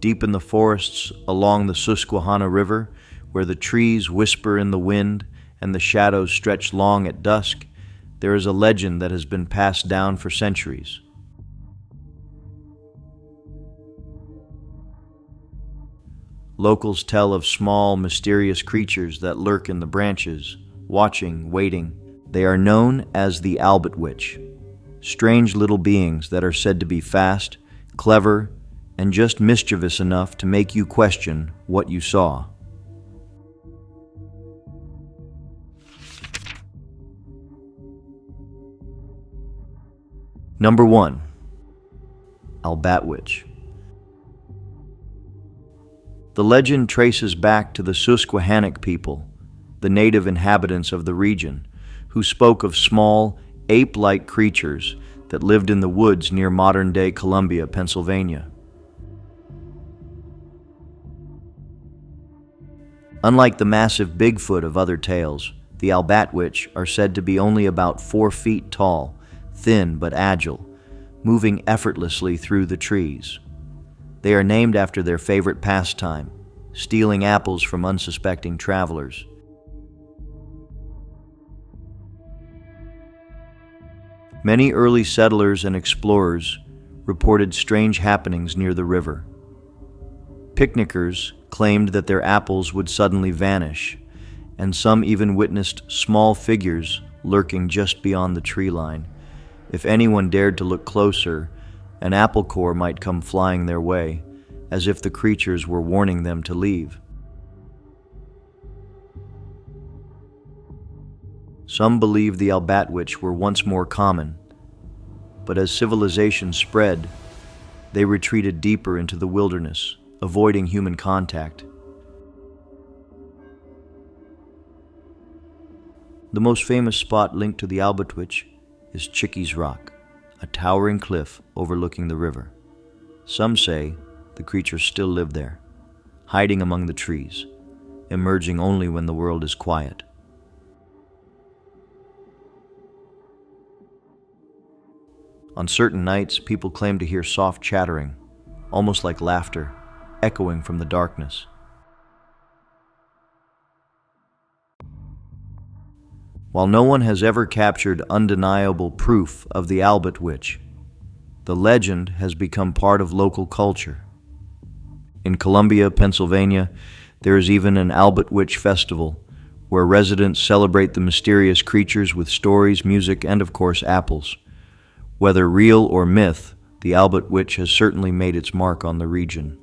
Deep in the forests along the Susquehanna River, where the trees whisper in the wind and the shadows stretch long at dusk, there is a legend that has been passed down for centuries. Locals tell of small, mysterious creatures that lurk in the branches, watching, waiting. They are known as the Albert Witch, strange little beings that are said to be fast, clever, and just mischievous enough to make you question what you saw. Number 1. Albert Witch. The legend traces back to the Susquehannock people, the native inhabitants of the region, who spoke of small, ape-like creatures that lived in the woods near modern-day Columbia, Pennsylvania. Unlike the massive Bigfoot of other tales, the Albert Witch are said to be only about 4 feet tall, thin but agile, moving effortlessly through the trees. They are named after their favorite pastime, stealing apples from unsuspecting travelers. Many early settlers and explorers reported strange happenings near the river. Picnickers claimed that their apples would suddenly vanish, and some even witnessed small figures lurking just beyond the tree line. If anyone dared to look closer, an apple core might come flying their way, as if the creatures were warning them to leave. Some believe the Albert Witch were once more common, but as civilization spread, they retreated deeper into the wilderness, avoiding human contact. The most famous spot linked to the Albert Witch is Chickee's Rock, a towering cliff overlooking the river. Some say the creatures still live there, hiding among the trees, emerging only when the world is quiet. On certain nights, people claim to hear soft chattering, almost like laughter, echoing from the darkness. While no one has ever captured undeniable proof of the Albert Witch, the legend has become part of local culture. In Columbia, Pennsylvania, there is even an Albert Witch festival, where residents celebrate the mysterious creatures with stories, music, and of course, apples. Whether real or myth, the Albert Witch has certainly made its mark on the region.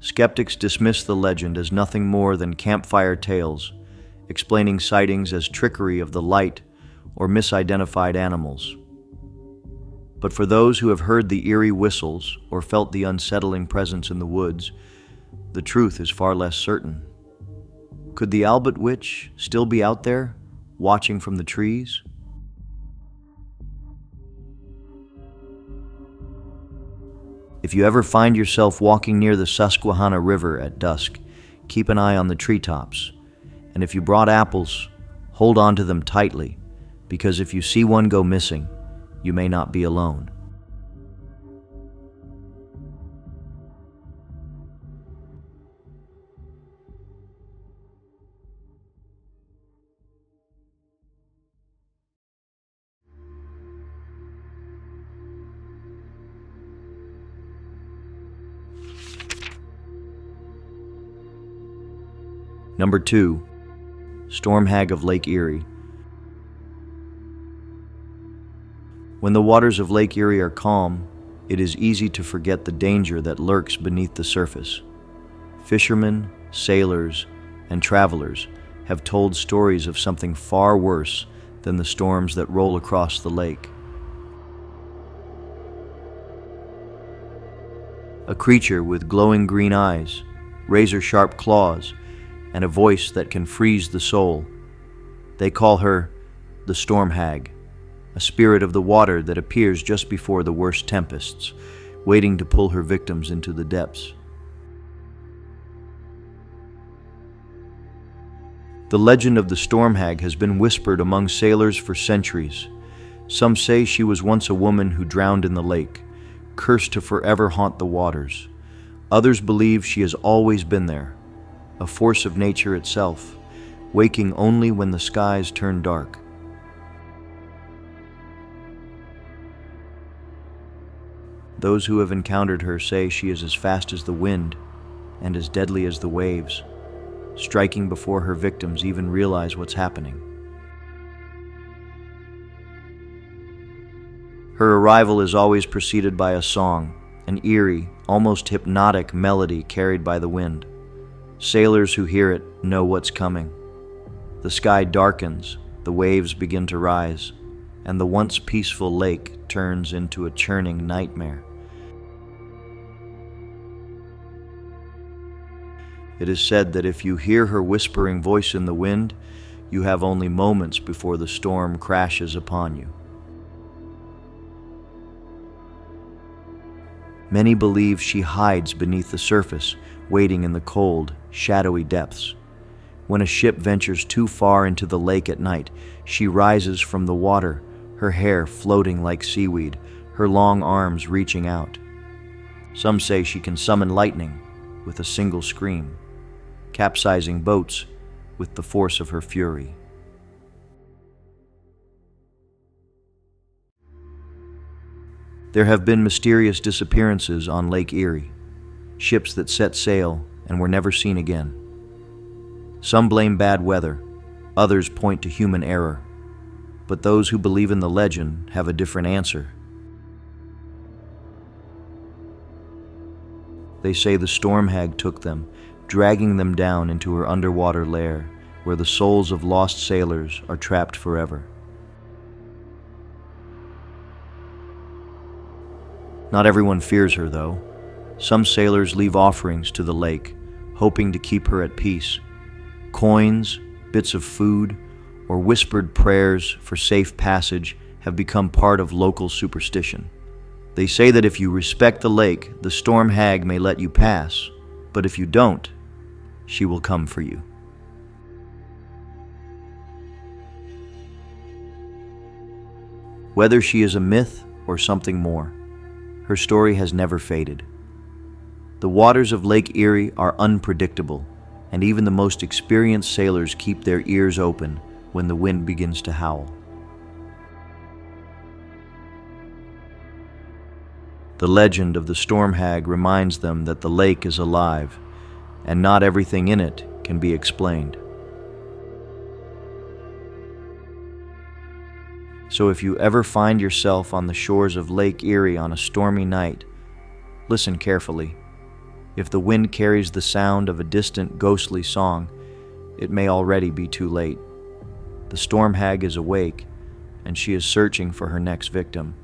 Skeptics dismiss the legend as nothing more than campfire tales, explaining sightings as trickery of the light or misidentified animals. But for those who have heard the eerie whistles or felt the unsettling presence in the woods, the truth is far less certain. Could the Albert Witch still be out there, watching from the trees? If you ever find yourself walking near the Susquehanna River at dusk, keep an eye on the treetops. And if you brought apples, hold on to them tightly, because if you see one go missing, you may not be alone. Number 2. Storm Hag of Lake Erie. When the waters of Lake Erie are calm, it is easy to forget the danger that lurks beneath the surface. Fishermen, sailors, and travelers have told stories of something far worse than the storms that roll across the lake. A creature with glowing green eyes, razor-sharp claws, and a voice that can freeze the soul. They call her the Storm Hag, a spirit of the water that appears just before the worst tempests, waiting to pull her victims into the depths. The legend of the Storm Hag has been whispered among sailors for centuries, Some say she was once a woman who drowned in the lake, cursed to forever haunt the waters. Others believe she has always been there, a force of nature itself, waking only when the skies turn dark. Those who have encountered her say she is as fast as the wind and as deadly as the waves, striking before her victims even realize what's happening. Her arrival is always preceded by a song, an eerie, almost hypnotic melody carried by the wind. Sailors who hear it know what's coming. The sky darkens, the waves begin to rise, and the once peaceful lake turns into a churning nightmare. It is said that if you hear her whispering voice in the wind, you have only moments before the storm crashes upon you. Many believe she hides beneath the surface, waiting in the cold, shadowy depths. When a ship ventures too far into the lake at night, she rises from the water, her hair floating like seaweed, her long arms reaching out. Some say she can summon lightning with a single scream, capsizing boats with the force of her fury. There have been mysterious disappearances on Lake Erie, ships that set sail and were never seen again. Some blame bad weather, others point to human error, but those who believe in the legend have a different answer. They say the storm hag took them, dragging them down into her underwater lair, where the souls of lost sailors are trapped forever. Not everyone fears her, though. Some sailors leave offerings to the lake, hoping to keep her at peace. Coins, bits of food, or whispered prayers for safe passage have become part of local superstition. They say that if you respect the lake, the storm hag may let you pass, but if you don't, she will come for you. Whether she is a myth or something more, her story has never faded. The waters of Lake Erie are unpredictable, and even the most experienced sailors keep their ears open when the wind begins to howl. The legend of the storm hag reminds them that the lake is alive, and not everything in it can be explained. So if you ever find yourself on the shores of Lake Erie on a stormy night, listen carefully. If the wind carries the sound of a distant ghostly song, it may already be too late. The storm hag is awake, and she is searching for her next victim.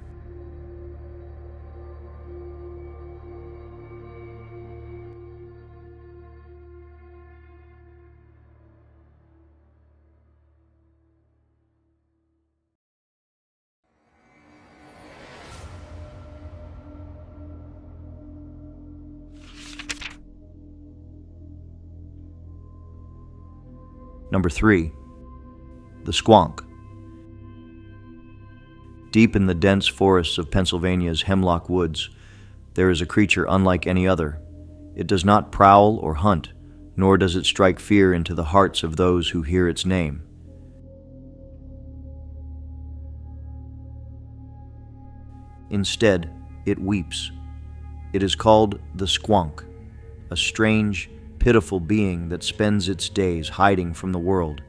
Number 3. The squonk. Deep in the dense forests of Pennsylvania's hemlock woods, there is a creature unlike any other. It does not prowl or hunt, nor does it strike fear into the hearts of those who hear its name. Instead, it weeps. It is called the squonk, a strange, pitiful being that spends its days hiding from the world,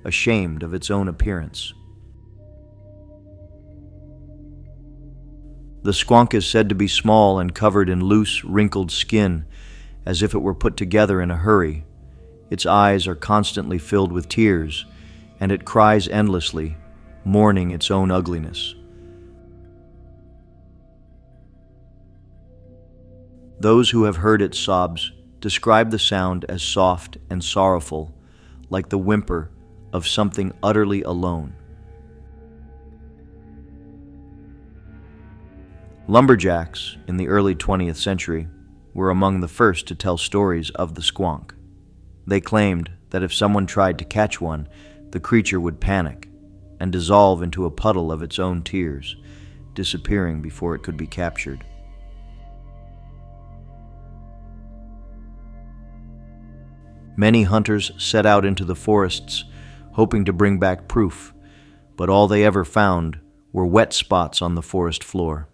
ashamed of its own appearance. The squonk is said to be small and covered in loose, wrinkled skin, as if it were put together in a hurry. Its eyes are constantly filled with tears, and it cries endlessly, mourning its own ugliness. Those who have heard its sobs describe the sound as soft and sorrowful, like the whimper of something utterly alone. Lumberjacks in the early 20th century were among the first to tell stories of the squonk. They claimed that if someone tried to catch one, the creature would panic, and dissolve into a puddle of its own tears, disappearing before it could be captured. Many hunters set out into the forests, hoping to bring back proof, but all they ever found were wet spots on the forest floor.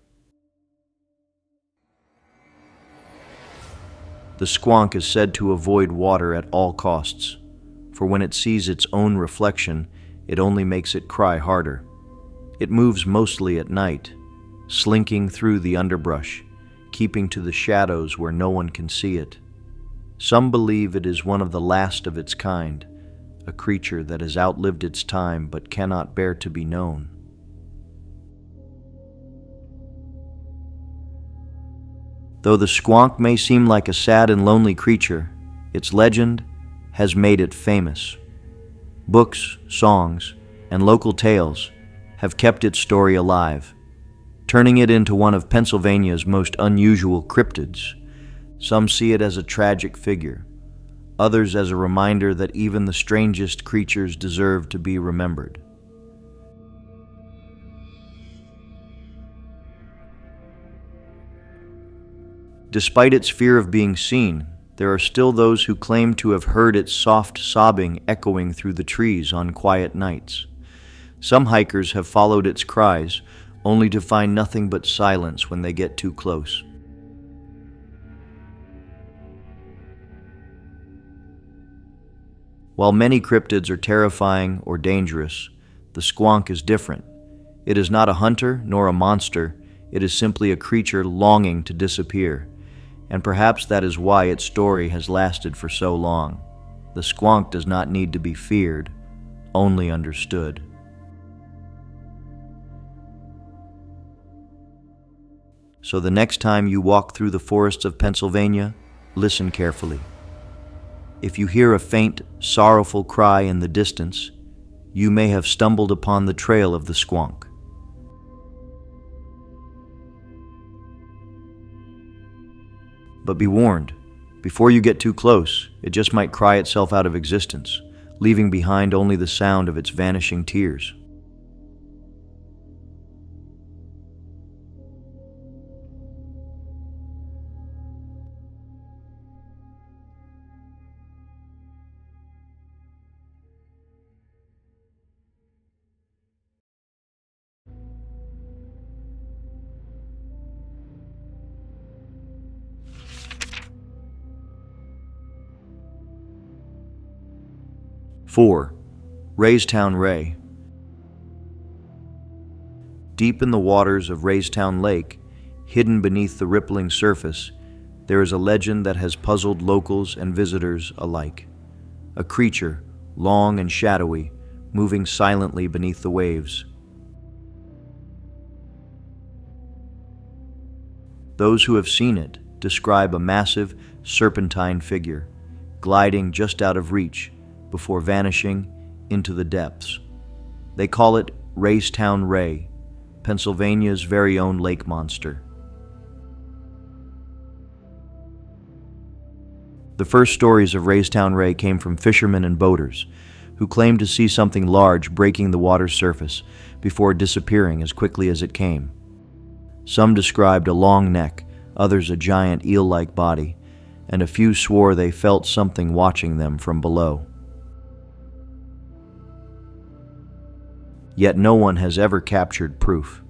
The squonk is said to avoid water at all costs, for when it sees its own reflection, it only makes it cry harder. It moves mostly at night, slinking through the underbrush, keeping to the shadows where no one can see it. Some believe it is one of the last of its kind, a creature that has outlived its time but cannot bear to be known. Though the squonk may seem like a sad and lonely creature, its legend has made it famous. Books, songs, and local tales have kept its story alive, turning it into one of Pennsylvania's most unusual cryptids. Some see it as a tragic figure, others as a reminder that even the strangest creatures deserve to be remembered. Despite its fear of being seen, there are still those who claim to have heard its soft sobbing echoing through the trees on quiet nights. Some hikers have followed its cries, only to find nothing but silence when they get too close. While many cryptids are terrifying or dangerous, the squonk is different. It is not a hunter nor a monster, it is simply a creature longing to disappear. And perhaps that is why its story has lasted for so long. The squonk does not need to be feared, only understood. So the next time you walk through the forests of Pennsylvania, listen carefully. If you hear a faint, sorrowful cry in the distance, you may have stumbled upon the trail of the squonk. But be warned, before you get too close, it just might cry itself out of existence, leaving behind only the sound of its vanishing tears. Four, Raystown Ray. Deep in the waters of Raystown Lake, hidden beneath the rippling surface, there is a legend that has puzzled locals and visitors alike. A creature, long and shadowy, moving silently beneath the waves. Those who have seen it describe a massive, serpentine figure, gliding just out of reach before vanishing into the depths. They call it Raystown Ray, Pennsylvania's very own lake monster. The first stories of Raystown Ray came from fishermen and boaters, who claimed to see something large breaking the water's surface before disappearing as quickly as it came. Some described a long neck, others a giant eel-like body, and a few swore they felt something watching them from below. Yet no one has ever captured proof.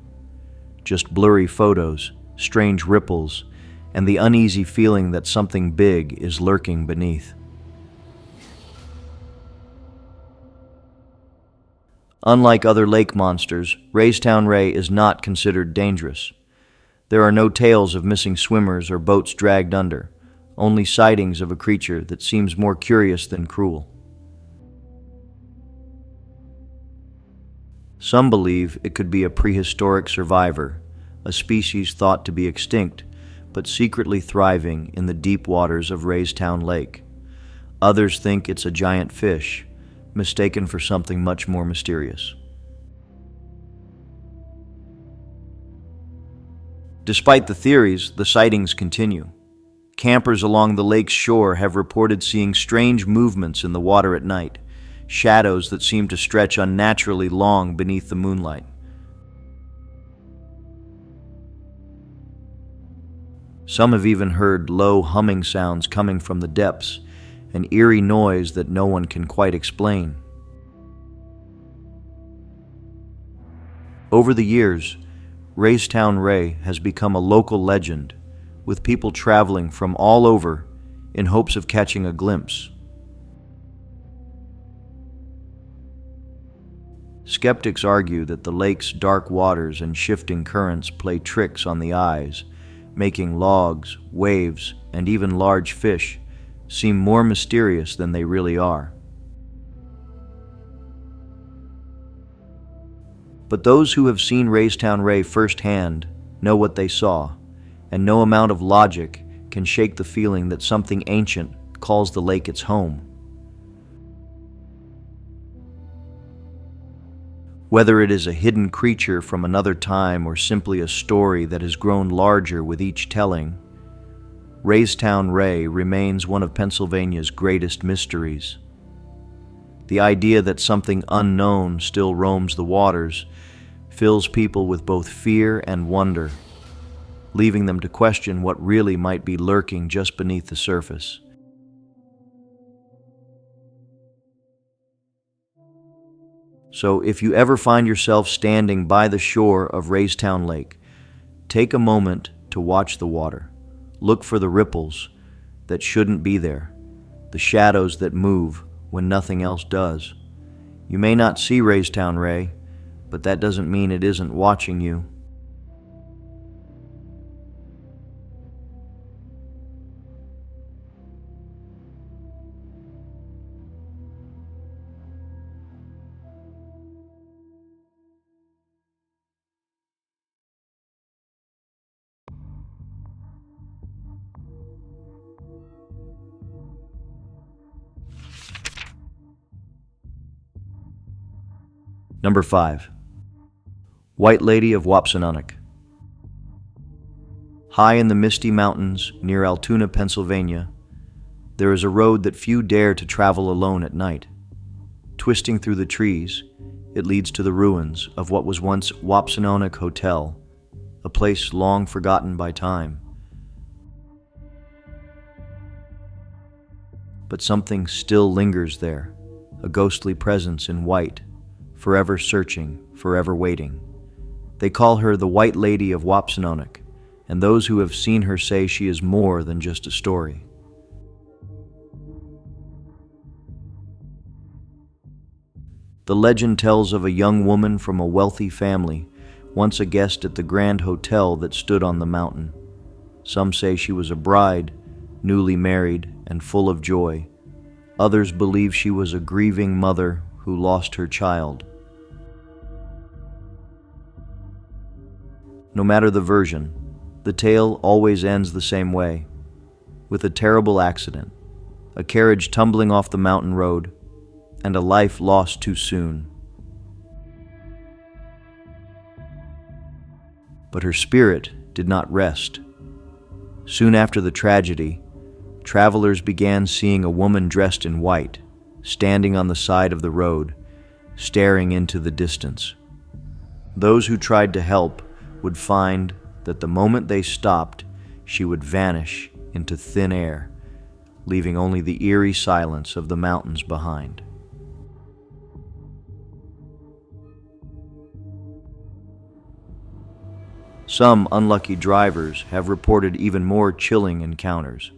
Just blurry photos, strange ripples, and the uneasy feeling that something big is lurking beneath. Unlike other lake monsters, Raystown Ray is not considered dangerous. There are no tales of missing swimmers or boats dragged under, only sightings of a creature that seems more curious than cruel. Some believe it could be a prehistoric survivor, a species thought to be extinct, but secretly thriving in the deep waters of Raystown Lake. Others think it's a giant fish, mistaken for something much more mysterious. Despite the theories, the sightings continue. Campers along the lake's shore have reported seeing strange movements in the water at night, shadows that seem to stretch unnaturally long beneath the moonlight. Some have even heard low humming sounds coming from the depths, an eerie noise that no one can quite explain. Over the years, Raystown Ray has become a local legend, with people traveling from all over in hopes of catching a glimpse. Skeptics argue that the lake's dark waters and shifting currents play tricks on the eyes, making logs, waves, and even large fish seem more mysterious than they really are. But those who have seen Raystown Ray firsthand know what they saw, and no amount of logic can shake the feeling that something ancient calls the lake its home. Whether it is a hidden creature from another time or simply a story that has grown larger with each telling, Raystown Ray remains one of Pennsylvania's greatest mysteries. The idea that something unknown still roams the waters fills people with both fear and wonder, leaving them to question what really might be lurking just beneath the surface. So if you ever find yourself standing by the shore of Raystown Lake, take a moment to watch the water. Look for the ripples that shouldn't be there, the shadows that move when nothing else does. You may not see Raystown Ray, but that doesn't mean it isn't watching you. Number 5. White Lady of Wapsanonoc. High in the misty mountains near Altoona, Pennsylvania, there is a road that few dare to travel alone at night. Twisting through the trees, it leads to the ruins of what was once Wapsanonoc Hotel, a place long forgotten by time. But something still lingers there, a ghostly presence in white, forever searching, forever waiting. They call her the White Lady of Wapsanonoc, and those who have seen her say she is more than just a story. The legend tells of a young woman from a wealthy family, once a guest at the grand hotel that stood on the mountain. Some say she was a bride, newly married and full of joy. Others believe she was a grieving mother who lost her child. No matter the version, the tale always ends the same way, with a terrible accident, a carriage tumbling off the mountain road, and a life lost too soon. But her spirit did not rest. Soon after the tragedy, travelers began seeing a woman dressed in white, standing on the side of the road, staring into the distance. Those who tried to help would find that the moment they stopped, she would vanish into thin air, leaving only the eerie silence of the mountains behind. Some unlucky drivers have reported even more chilling encounters.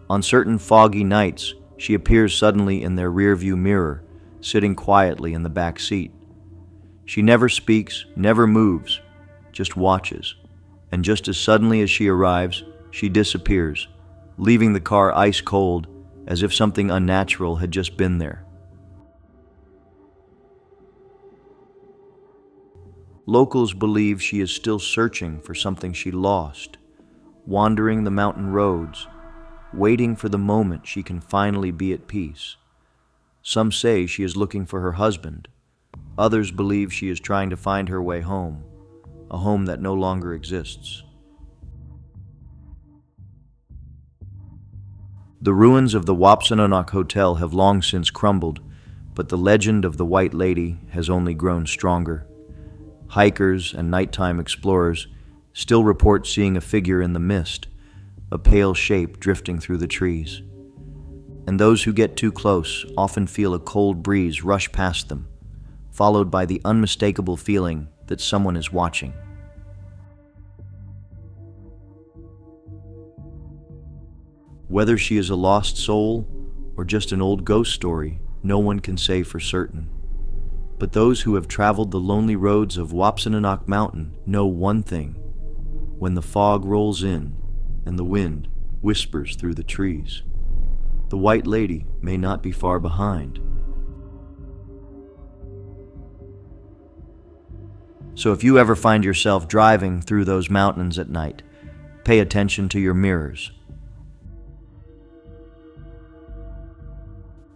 On certain foggy nights, she appears suddenly in their rearview mirror, sitting quietly in the back seat. She never speaks, never moves, just watches, and just as suddenly as she arrives, she disappears, leaving the car ice cold as if something unnatural had just been there. Locals believe she is still searching for something she lost, wandering the mountain roads, waiting for the moment she can finally be at peace. Some say she is looking for her husband. Others believe she is trying to find her way home, a home that no longer exists. The ruins of the Wapsanonoc Hotel have long since crumbled, But the legend of the White Lady has only grown stronger. Hikers and nighttime explorers still report seeing a figure in the mist, a pale shape drifting through the trees. And those who get too close often feel a cold breeze rush past them, followed by the unmistakable feeling that someone is watching. Whether she is a lost soul or just an old ghost story, no one can say for certain. But those who have traveled the lonely roads of Wapsinnanock Mountain know one thing: when the fog rolls in and the wind whispers through the trees, the White Lady may not be far behind. So if you ever find yourself driving through those mountains at night, pay attention to your mirrors.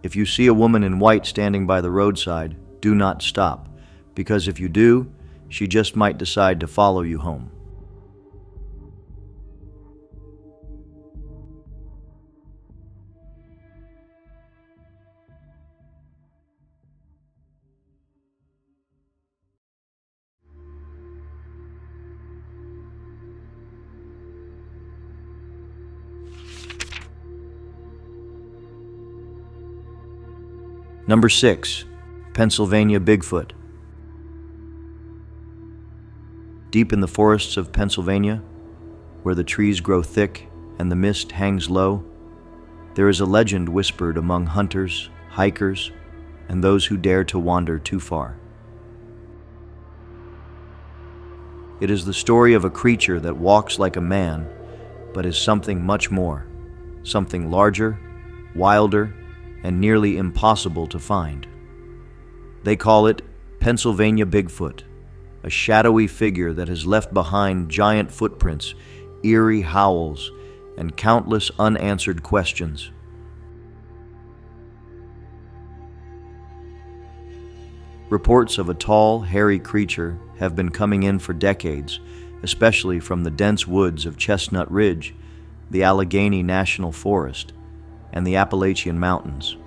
If you see a woman in white standing by the roadside, do not stop, because if you do, she just might decide to follow you home. Number 6. Pennsylvania Bigfoot. Deep in the forests of Pennsylvania, where the trees grow thick and the mist hangs low, there is a legend whispered among hunters, hikers, and those who dare to wander too far. It is the story of a creature that walks like a man, but is something much more, something larger, wilder, and nearly impossible to find. They call it Pennsylvania Bigfoot, a shadowy figure that has left behind giant footprints, eerie howls, and countless unanswered questions. Reports of a tall, hairy creature have been coming in for decades, especially from the dense woods of Chestnut Ridge, the Allegheny National Forest, and the Appalachian Mountains.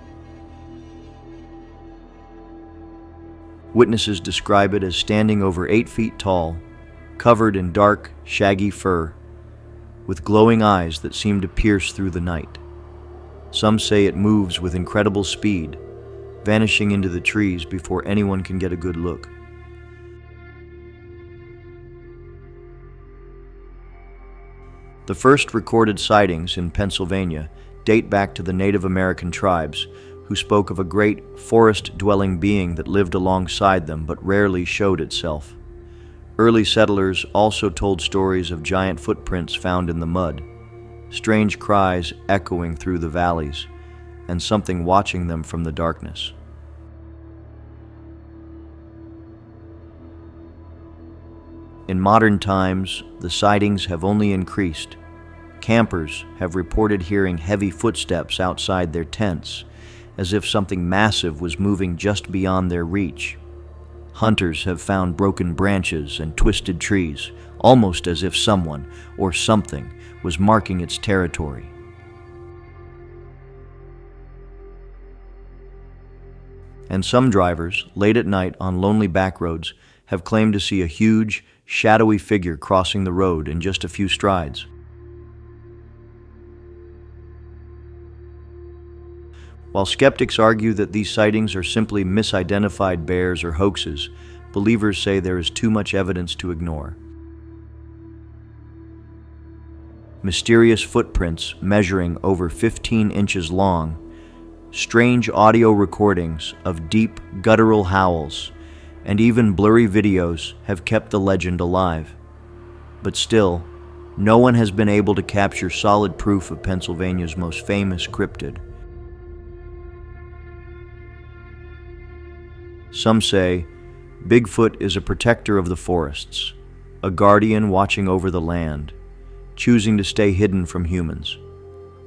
Witnesses describe it as standing over 8 feet tall, covered in dark, shaggy fur, with glowing eyes that seem to pierce through the night. Some say it moves with incredible speed, vanishing into the trees before anyone can get a good look. The first recorded sightings in Pennsylvania date back to the Native American tribes, who spoke of a great forest-dwelling being that lived alongside them but rarely showed itself. Early settlers also told stories of giant footprints found in the mud, strange cries echoing through the valleys, and something watching them from the darkness. In modern times, the sightings have only increased. Campers have reported hearing heavy footsteps outside their tents, as if something massive was moving just beyond their reach. Hunters have found broken branches and twisted trees, almost as if someone or something was marking its territory. And some drivers, late at night on lonely back roads, have claimed to see a huge, shadowy figure crossing the road in just a few strides. While skeptics argue that these sightings are simply misidentified bears or hoaxes, believers say there is too much evidence to ignore. Mysterious footprints measuring over 15 inches long, strange audio recordings of deep, guttural howls, and even blurry videos have kept the legend alive. But still, no one has been able to capture solid proof of Pennsylvania's most famous cryptid. Some say Bigfoot is a protector of the forests, a guardian watching over the land, choosing to stay hidden from humans.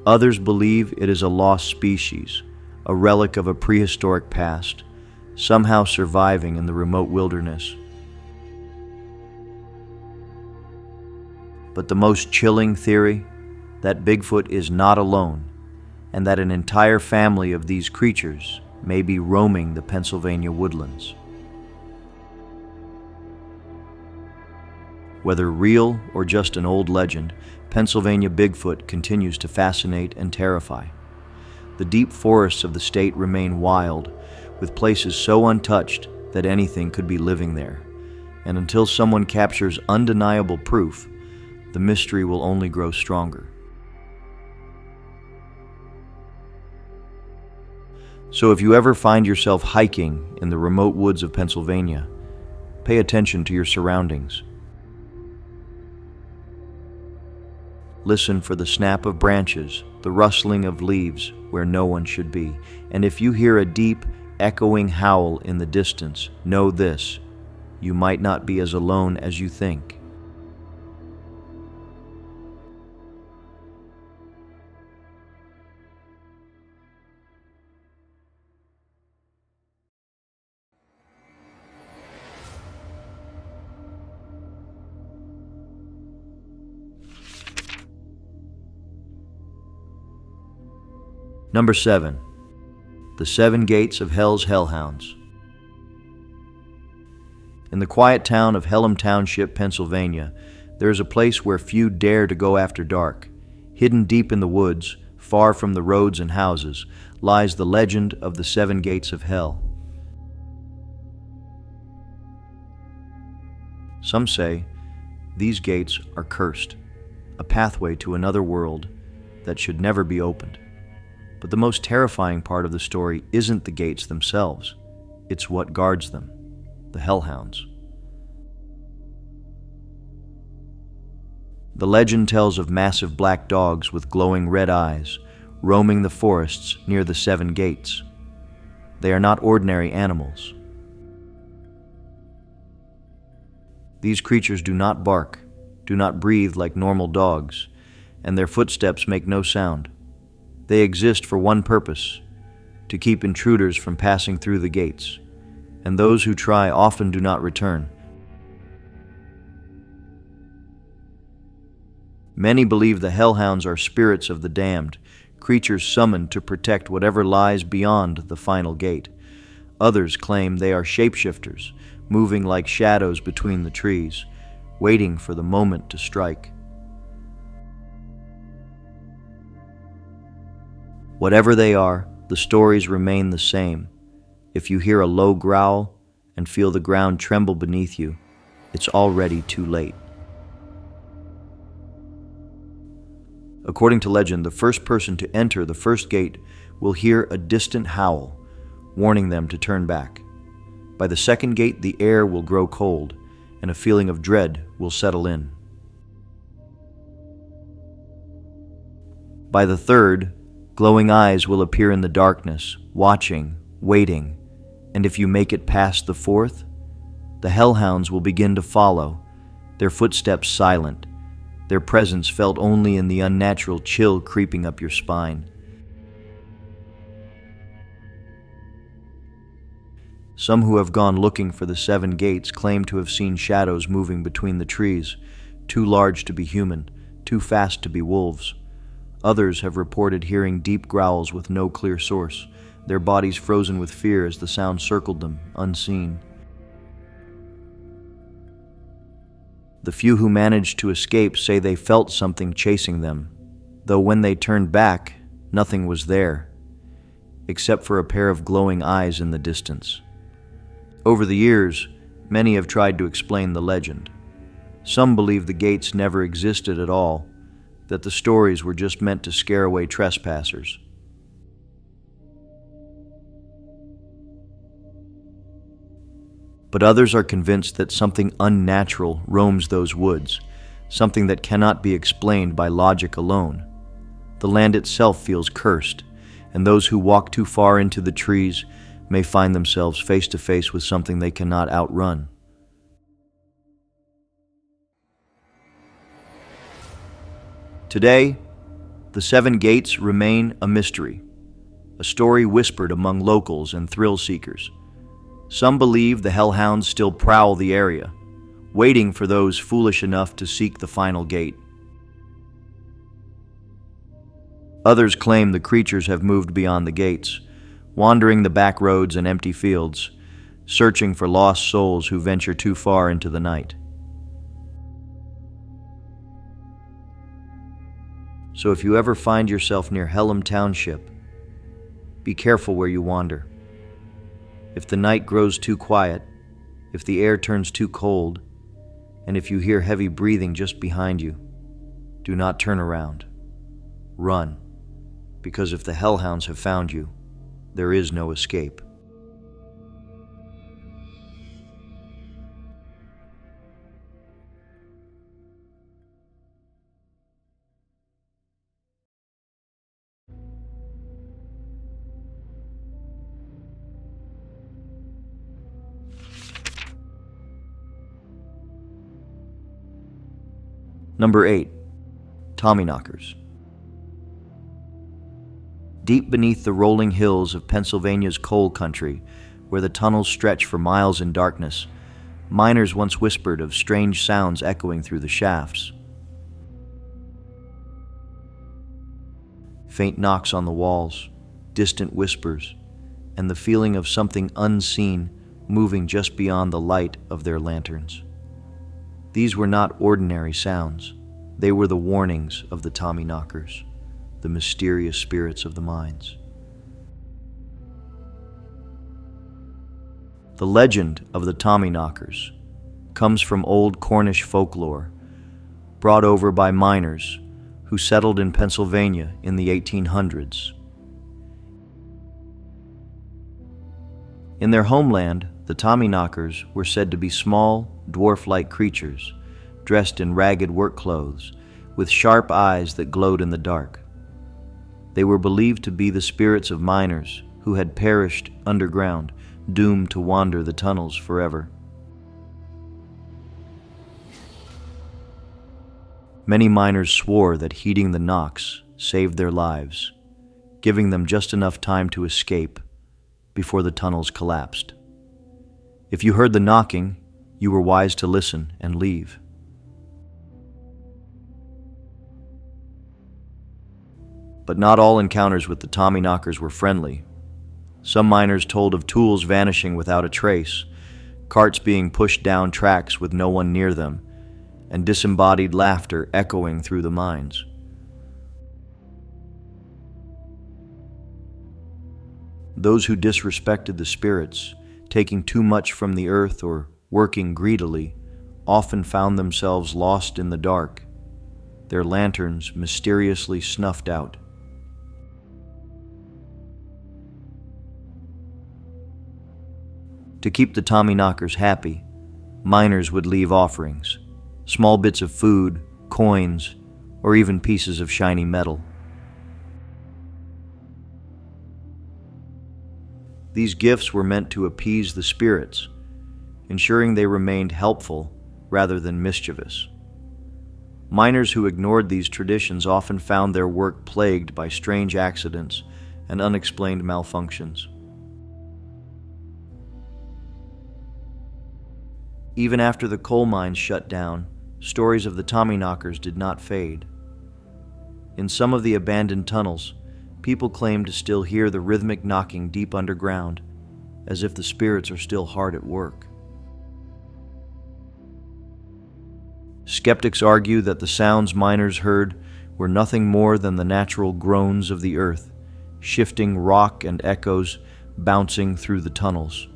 Others believe it is a lost species, a relic of a prehistoric past, somehow surviving in the remote wilderness. But the most chilling theory, that Bigfoot is not alone, and that an entire family of these creatures may be roaming the Pennsylvania woodlands. Whether real or just an old legend, Pennsylvania Bigfoot continues to fascinate and terrify. The deep forests of the state remain wild, with places so untouched that anything could be living there. And until someone captures undeniable proof, the mystery will only grow stronger. So if you ever find yourself hiking in the remote woods of Pennsylvania, pay attention to your surroundings. Listen for the snap of branches, the rustling of leaves where no one should be. And if you hear a deep, echoing howl in the distance, know this: you might not be as alone as you think. Number 7. The 7 Gates of Hell's Hellhounds. In the quiet town of Hellam Township, Pennsylvania, there is a place where few dare to go after dark. Hidden deep in the woods, far from the roads and houses, lies the legend of the 7 Gates of Hell. Some say these gates are cursed, a pathway to another world that should never be opened. But the most terrifying part of the story isn't the gates themselves. It's what guards them, the hellhounds. The legend tells of massive black dogs with glowing red eyes roaming the forests near the 7 gates. They are not ordinary animals. These creatures do not bark, do not breathe like normal dogs, and their footsteps make no sound. They exist for one purpose: to keep intruders from passing through the gates, and those who try often do not return. Many believe the hellhounds are spirits of the damned, creatures summoned to protect whatever lies beyond the final gate. Others claim they are shapeshifters, moving like shadows between the trees, waiting for the moment to strike. Whatever they are, the stories remain the same. If you hear a low growl and feel the ground tremble beneath you, it's already too late. According to legend, the first person to enter the first gate will hear a distant howl, warning them to turn back. By the second gate, the air will grow cold, and a feeling of dread will settle in. By the third, glowing eyes will appear in the darkness, watching, waiting, and if you make it past the fourth, the hellhounds will begin to follow, their footsteps silent, their presence felt only in the unnatural chill creeping up your spine. Some who have gone looking for the 7 gates claim to have seen shadows moving between the trees, too large to be human, too fast to be wolves. Others have reported hearing deep growls with no clear source, their bodies frozen with fear as the sound circled them, unseen. The few who managed to escape say they felt something chasing them, though when they turned back, nothing was there, except for a pair of glowing eyes in the distance. Over the years, many have tried to explain the legend. Some believe the gates never existed at all, that the stories were just meant to scare away trespassers. But others are convinced that something unnatural roams those woods, something that cannot be explained by logic alone. The land itself feels cursed, and those who walk too far into the trees may find themselves face to face with something they cannot outrun. Today, the 7 gates remain a mystery, a story whispered among locals and thrill seekers. Some believe the hellhounds still prowl the area, waiting for those foolish enough to seek the final gate. Others claim the creatures have moved beyond the gates, wandering the back roads and empty fields, searching for lost souls who venture too far into the night. So if you ever find yourself near Hellam Township, be careful where you wander. If the night grows too quiet, if the air turns too cold, and if you hear heavy breathing just behind you, do not turn around. Run, because if the hellhounds have found you, there is no escape. Number 8. Tommyknockers. Deep beneath the rolling hills of Pennsylvania's coal country, where the tunnels stretch for miles in darkness, miners once whispered of strange sounds echoing through the shafts. Faint knocks on the walls, distant whispers, and the feeling of something unseen moving just beyond the light of their lanterns. These were not ordinary sounds. They were the warnings of the Tommyknockers, the mysterious spirits of the mines. The legend of the Tommyknockers comes from old Cornish folklore, brought over by miners who settled in Pennsylvania in the 1800s. In their homeland, the Tommyknockers were said to be small, dwarf-like creatures, dressed in ragged work clothes, with sharp eyes that glowed in the dark. They were believed to be the spirits of miners who had perished underground, doomed to wander the tunnels forever. Many miners swore that heeding the knocks saved their lives, giving them just enough time to escape before the tunnels collapsed. If you heard the knocking, you were wise to listen and leave. But not all encounters with the Tommyknockers were friendly. Some miners told of tools vanishing without a trace, carts being pushed down tracks with no one near them, and disembodied laughter echoing through the mines. Those who disrespected the spirits, taking too much from the earth or working greedily, often found themselves lost in the dark, their lanterns mysteriously snuffed out. To keep the Tommyknockers happy, miners would leave offerings, small bits of food, coins, or even pieces of shiny metal. These gifts were meant to appease the spirits, ensuring they remained helpful rather than mischievous. Miners who ignored these traditions often found their work plagued by strange accidents and unexplained malfunctions. Even after the coal mines shut down, stories of the Tommyknockers did not fade. In some of the abandoned tunnels, people claim to still hear the rhythmic knocking deep underground, as if the spirits are still hard at work. Skeptics argue that the sounds miners heard were nothing more than the natural groans of the earth, shifting rock and echoes bouncing through the tunnels.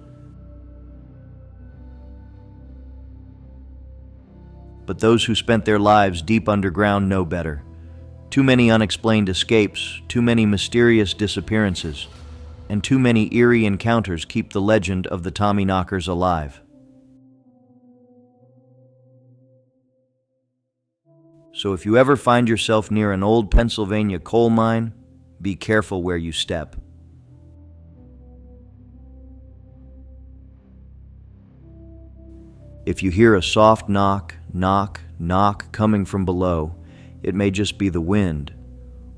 But those who spent their lives deep underground know better. Too many unexplained escapes, too many mysterious disappearances, and too many eerie encounters keep the legend of the Tommyknockers alive. So if you ever find yourself near an old Pennsylvania coal mine, be careful where you step. If you hear a soft knock, knock, knock coming from below, it may just be the wind,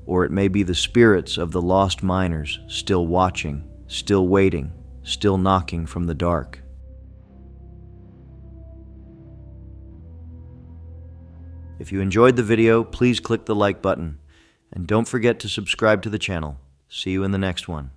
or it may be the spirits of the lost miners still watching, still waiting, still knocking from the dark. If you enjoyed the video, please click the like button, and don't forget to subscribe to the channel. See you in the next one.